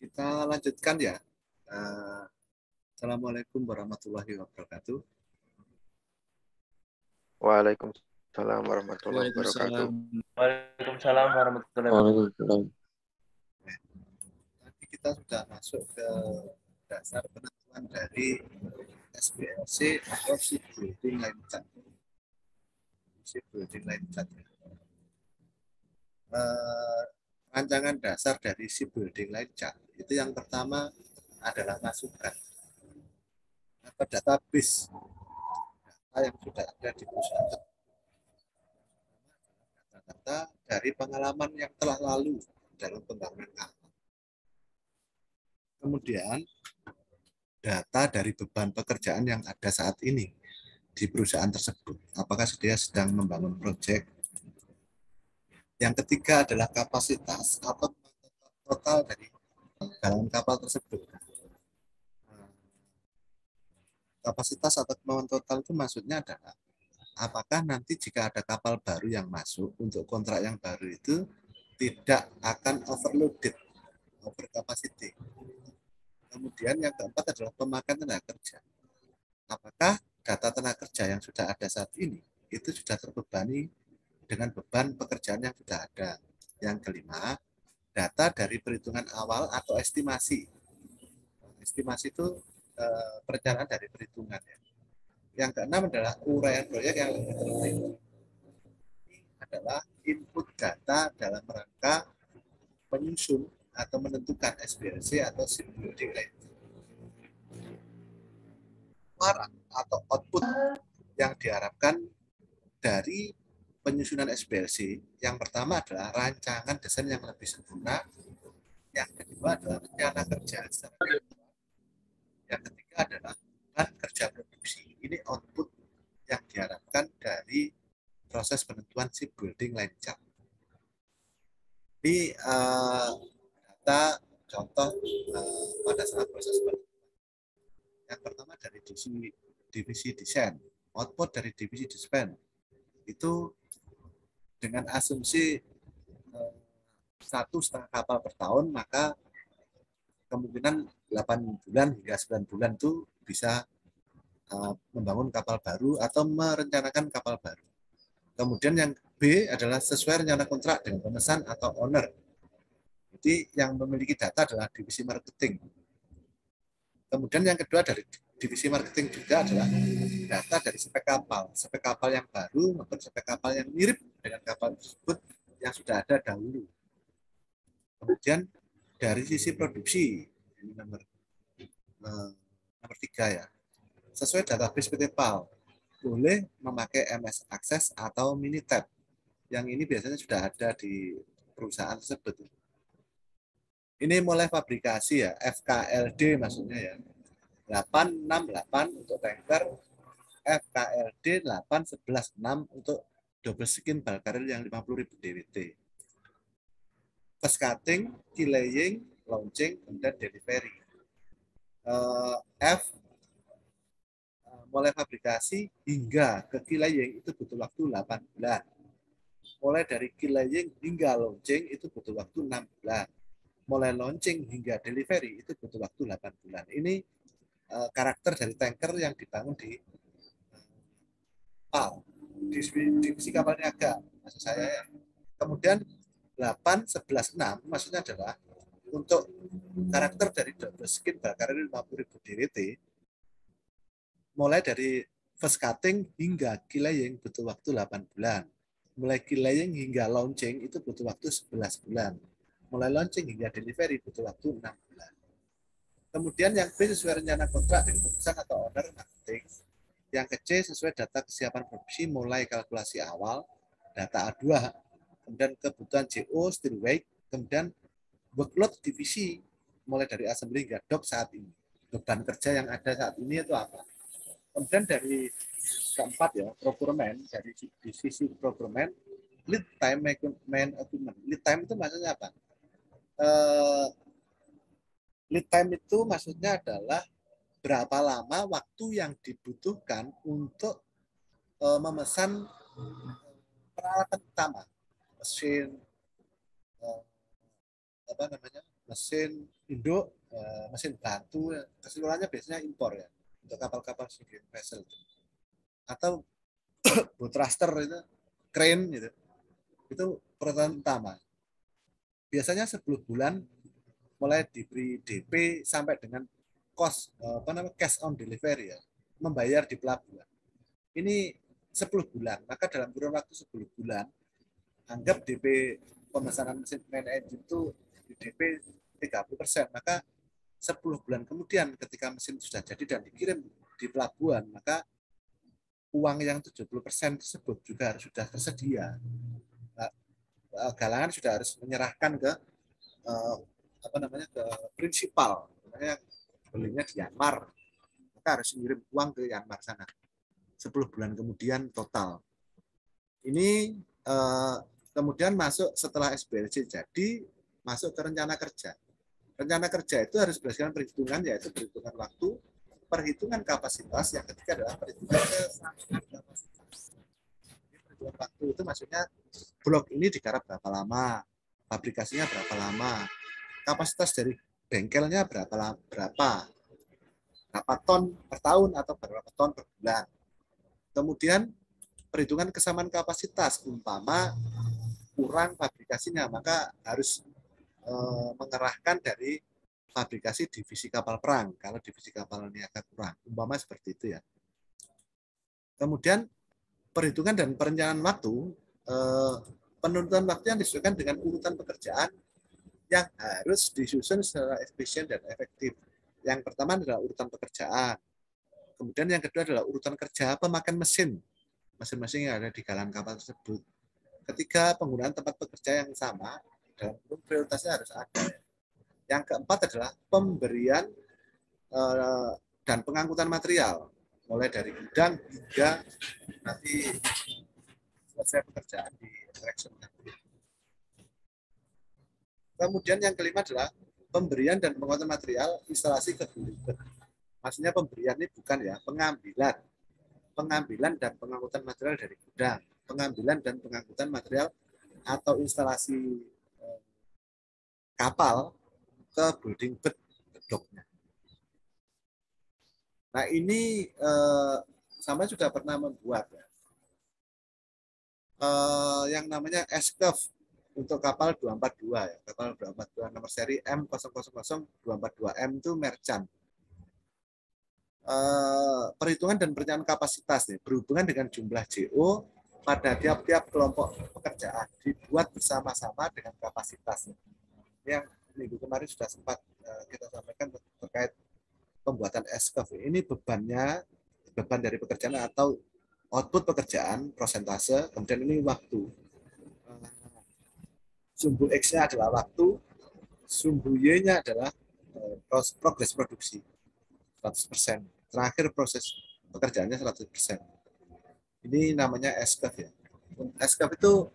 Kita lanjutkan ya. Eh, Assalamualaikum warahmatullahi wabarakatuh. Waalaikumsalam warahmatullahi wabarakatuh. Waalaikumsalam warahmatullahi wabarakatuh. Tadi kita sudah masuk ke dasar penentuan dari SBLC atau Shipbuilding Line Chart. Shipbuilding Line Chart. Rancangan dasar dari Shipbuilding Line Chart itu yang pertama adalah masukan atau database data yang sudah ada di perusahaan. Data dari pengalaman yang telah lalu dalam pembangunan kapal. Kemudian data dari beban pekerjaan yang ada saat ini di perusahaan tersebut. Apakah dia sedang membangun proyek? Yang ketiga adalah kapasitas atau total dari dalam kapal tersebut. Kapasitas atau kemampuan total itu maksudnya adalah apakah nanti jika ada kapal baru yang masuk untuk kontrak yang baru itu tidak akan overloaded, over capacity. Kemudian yang keempat adalah pemakaian tenaga kerja. Apakah data tenaga kerja yang sudah ada saat ini itu sudah terbebani dengan beban pekerjaan yang sudah ada. Yang kelima, data dari perhitungan awal atau estimasi. Estimasi itu perencanaan dari perhitungan. Ya. Yang keenam adalah uraian proyek yang lebih penting. Ini adalah input data dalam rangka menyusun atau menentukan SBLC atau Shipbuilding Line. Atau output yang diharapkan dari penyusunan SBLC, yang pertama adalah rancangan desain yang lebih sempurna, yang kedua adalah rencana kerja, yang ketiga adalah plan kerja produksi. Ini output yang diharapkan dari proses penentuan Shipbuilding Line Chart. Ini data contoh pada saat proses penentuan. Yang pertama dari divisi desain, output dari divisi desain itu dengan asumsi 1,5 kapal per tahun, maka kemungkinan 8 bulan hingga 9 bulan itu bisa membangun kapal baru atau merencanakan kapal baru. Kemudian yang B adalah sesuai rencana kontrak dengan pemesan atau owner. Jadi yang memiliki data adalah divisi marketing. Kemudian yang kedua dari divisi marketing juga adalah data dari spek kapal yang baru maupun spek kapal yang mirip dengan kapal tersebut yang sudah ada dahulu. Kemudian dari sisi produksi, ini nomor 3 ya, sesuai database PT PAL, boleh memakai MS Access atau Minitab. Yang ini biasanya sudah ada di perusahaan tersebut. Ini mulai fabrikasi ya, FKLD maksudnya ya. 868 untuk tanker, FKLD 8116 untuk double skin bulk carrier yang 50.000 DWT. First cutting, keylaying, launching, dan delivery. F mulai fabrikasi hingga ke keylaying itu butuh waktu 8 bulan. Mulai dari keylaying hingga launching itu butuh waktu 6 bulan. Mulai launching hingga delivery itu butuh waktu 8 bulan. Ini karakter dari tanker yang dibangun di PAL, divisi kapal niaga, maksud saya ya. Kemudian 8, 11, 6 maksudnya adalah untuk karakter dari double skin bulk carrier 50.000 DWT, mulai dari first cutting hingga keylaying butuh waktu 8 bulan. Mulai keylaying hingga launching itu butuh waktu 11 bulan. Mulai launching hingga delivery butuh waktu 6 bulan. Kemudian yang B sesuai rencana kontrak dengan pemesan atau owner marketing. Yang ke C sesuai data kesiapan produksi mulai kalkulasi awal, data A2, kemudian kebutuhan CO, steel weight, kemudian workload divisi mulai dari assembly hingga dock saat ini. Beban kerja yang ada saat ini itu apa? Kemudian dari keempat ya, procurement, dari sisi procurement, lead time main equipment. Lead time itu maksudnya apa? Lead time itu maksudnya adalah berapa lama waktu yang dibutuhkan untuk memesan peralatan utama, mesin, mesin induk, mesin bantu, keseluruhannya biasanya impor ya untuk kapal-kapal sinking vessel atau boat thruster itu crane gitu. Itu peralatan utama. Biasanya 10 bulan mulai diberi DP sampai dengan cost cash on delivery ya, membayar di pelabuhan. Ini 10 bulan, maka dalam kurun waktu 10 bulan anggap DP pemesanan mesin main engine itu di DP 30%, maka 10 bulan kemudian ketika mesin sudah jadi dan dikirim di pelabuhan, maka uang yang 70% tersebut juga harus sudah tersedia. Galangan sudah harus menyerahkan ke ke prinsipal, namanya belinya di Yanmar, maka harus mengirim uang ke Yanmar sana 10 bulan kemudian total. Ini kemudian masuk setelah SBLC jadi masuk ke rencana kerja. Rencana kerja itu harus berdasarkan perhitungan, yaitu perhitungan waktu, perhitungan kapasitas, yang ketiga adalah perhitungan kesanggupan kapasitas. Perhitungan waktu itu maksudnya blok ini digarap berapa lama, fabrikasinya berapa lama, kapasitas dari bengkelnya berapa ton per tahun atau berapa ton per bulan. Kemudian perhitungan kesamaan kapasitas, umpama kurang fabrikasinya, maka harus mengerahkan dari fabrikasi divisi kapal perang kalau divisi kapal niaga kurang, umpama seperti itu ya. Kemudian perhitungan dan perencanaan waktu, penurutan waktu yang disesuaikan dengan urutan pekerjaan yang harus disusun secara efisien dan efektif. Yang pertama adalah urutan pekerjaan. Kemudian yang kedua adalah urutan kerja pemakaian mesin-mesin yang ada di galangan kapal tersebut. Ketiga, penggunaan tempat bekerja yang sama, dalam prioritasnya harus ada. Yang keempat adalah pemberian dan pengangkutan material, mulai dari gudang hingga nanti selesai pekerjaan di erection. Kemudian yang kelima adalah pemberian dan pengangkutan material instalasi ke belibet. Maksudnya pemberian ini bukan ya, pengambilan dan pengangkutan material dari gudang, pengambilan dan pengangkutan material atau instalasi kapal ke building bed doknya. Nah ini sama sudah pernah membuat ya, yang namanya S-curve untuk kapal 242 ya, kapal 242 nomor seri M000242M itu merchant. Perhitungan dan perencanaan kapasitas nih, berhubungan dengan jumlah JO pada tiap-tiap kelompok pekerjaan dibuat bersama-sama dengan kapasitas. Yang minggu kemarin sudah sempat kita sampaikan terkait pembuatan S-curve. Ini beban dari pekerjaan atau output pekerjaan, prosentase, kemudian ini waktu. Sumbu X-nya adalah waktu, sumbu Y-nya adalah progres produksi 100%. Terakhir proses pekerjaannya 100%. Ini namanya S-curve ya. S-curve itu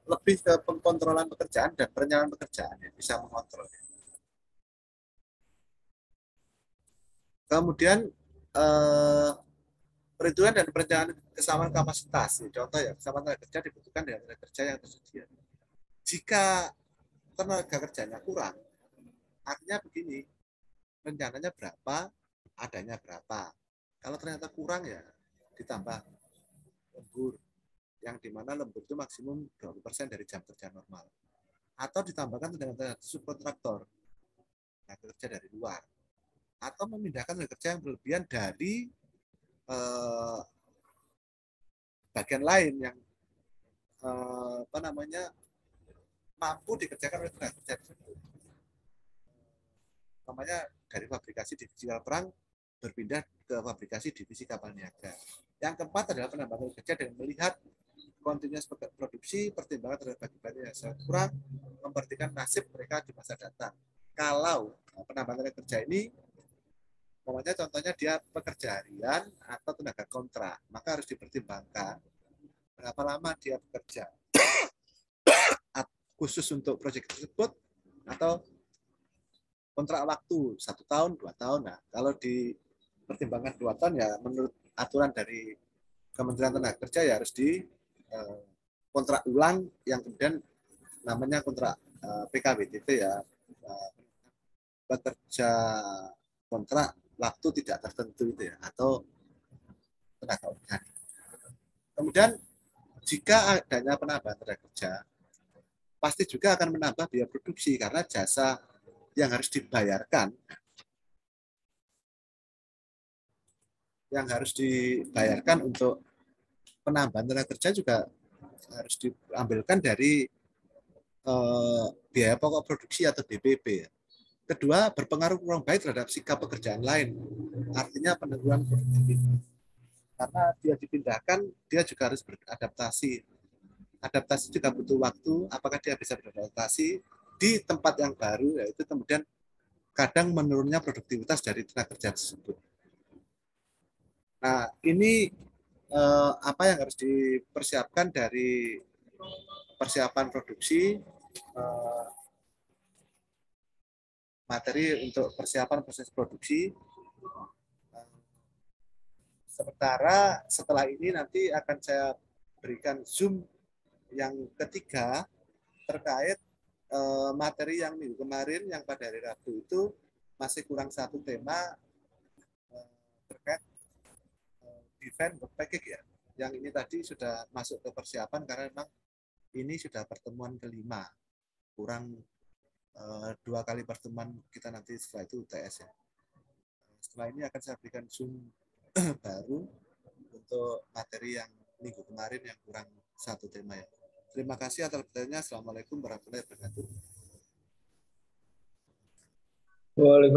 lebih ke pengkontrolan pekerjaan dan perencanaan pekerjaan yang bisa mengontrol. Kemudian perhitungan dan perencanaan kesamaan kapasitas. Contoh ya, kesamaan tenaga kerja dibutuhkan dengan tenaga kerja yang tersedia. Jika tenaga kerjanya kurang, artinya begini, rencananya berapa, adanya berapa. Kalau ternyata kurang ya ditambah lembur, yang dimana lembur itu maksimum 20% dari jam kerja normal. Atau ditambahkan tenaga subkontraktor, tenaga kerja dari luar. Atau memindahkan tenaga kerja yang berlebihan dari bagian lain yang mampu dikerjakan oleh tenaga kerja tersebut. Namanya dari fabrikasi divisi kapal perang berpindah ke fabrikasi divisi kapal niaga. Yang keempat adalah penambahan kerja dengan melihat kontinuitas produksi, pertimbangan terhadap bagi-bagi yang sangat kurang, memperhatikan nasib mereka di masa datang. Kalau penambahan kerja ini, contohnya dia pekerja harian atau tenaga kontrak, maka harus dipertimbangkan berapa lama dia bekerja khusus untuk proyek tersebut atau kontrak waktu 1 tahun, 2 tahun. Nah, kalau dipertimbangkan 2 tahun ya menurut aturan dari Kementerian Tenaga Kerja ya harus di kontrak ulang yang kemudian namanya kontrak PKWTT ya, pekerja kontrak waktu tidak tertentu itu ya, atau tenaga organik. Kemudian jika adanya penambahan tenaga kerja, pasti juga akan menambah biaya produksi karena jasa yang harus dibayarkan untuk penambahan tenaga kerja juga harus diambilkan dari biaya pokok produksi atau BPP. Kedua, berpengaruh kurang baik terhadap sikap pekerjaan lain. Artinya penurunan produktivitas. Karena dia dipindahkan, dia juga harus beradaptasi. Adaptasi juga butuh waktu. Apakah dia bisa beradaptasi di tempat yang baru, yaitu kemudian kadang menurunnya produktivitas dari tenaga kerja tersebut. Nah, ini apa yang harus dipersiapkan dari persiapan produksi, materi untuk persiapan proses produksi. Sementara setelah ini nanti akan saya berikan Zoom yang ketiga terkait materi yang minggu kemarin yang pada hari Rabu itu masih kurang satu tema terkait defense package ya. Yang ini tadi sudah masuk ke persiapan karena memang ini sudah pertemuan kelima. Kurang 2 kali pertemuan kita nanti setelah itu UTS ya. Setelah ini akan saya berikan Zoom baru untuk materi yang minggu kemarin yang kurang satu tema ya. Terima kasih atas pertanyaannya. Assalamualaikum warahmatullahi wabarakatuh. Waalaikumsalam.